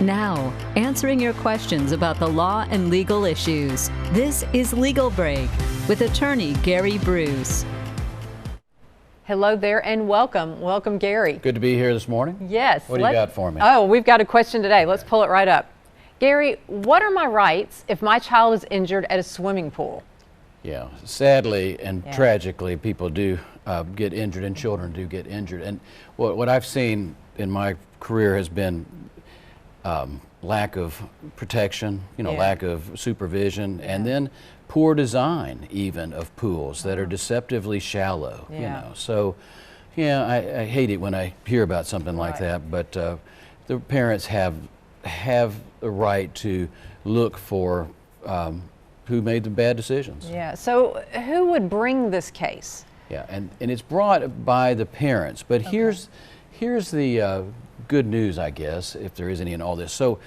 Now, answering your questions about the law and legal issues. This is Legal Break with attorney Gary Bruce. Hello there and welcome. Welcome, Gary. Good to be here this morning. Yes. What do you got for me? Oh, we've got a question today. Let's pull it right up. Gary, what are my rights if my child is injured at a swimming pool? Yeah, sadly and tragically, people do get injured, and children do get injured. And what I've seen in my career has been lack of protection, lack of supervision, and then poor design even of pools that are deceptively shallow. So I hate it when I hear about something like that, but the parents have the right to look for who made the bad decisions. Yeah, so who would bring this case? Yeah, and it's brought by the parents, but here's the good news, I guess, if there is any in all this. So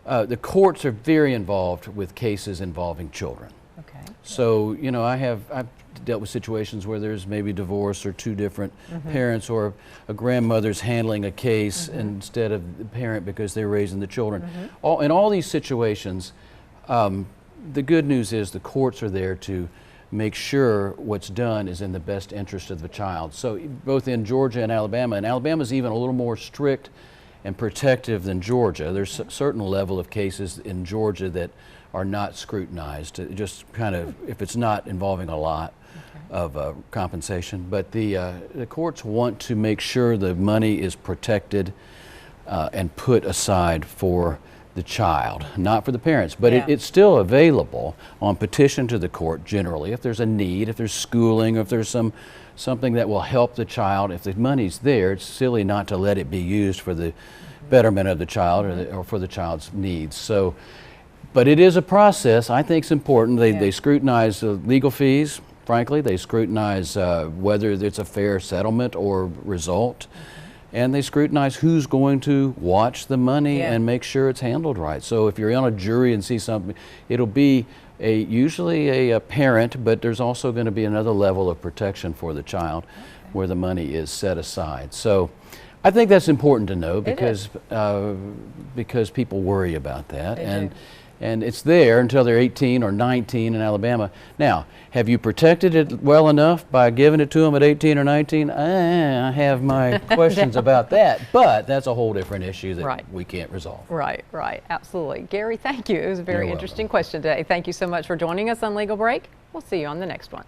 the courts are very involved with cases involving children. Okay. So, I've dealt with situations where there's maybe divorce or two different parents, or a grandmother's handling a case instead of the parent because they're raising the children. In all these situations, the good news is the courts are there to make sure what's done is in the best interest of the child. So both in Georgia and Alabama's even a little more strict and protective than Georgia. There's a certain level of cases in Georgia that are not scrutinized, just kind of if it's not involving a lot of compensation. But the courts want to make sure the money is protected and put aside for the child, not for the parents, but it's still available on petition to the court generally if there's a need, if there's schooling, if there's something that will help the child. If the money's there, it's silly not to let it be used for the betterment of the child or for the child's needs. So, but it is a process. I think it's important. They scrutinize the legal fees, frankly. They scrutinize whether it's a fair settlement or result. And they scrutinize who's going to watch the money and make sure it's handled right. So if you're on a jury and see something, it'll be usually a parent, but there's also going to be another level of protection for the child where the money is set aside. So I think that's important to know because people worry about that. And it's there until they're 18 or 19 in Alabama. Now, have you protected it well enough by giving it to them at 18 or 19? I have my questions about that, but that's a whole different issue that we can't resolve. Right, absolutely. Gary, thank you. It was a very interesting question today. Thank you so much for joining us on Legal Break. We'll see you on the next one.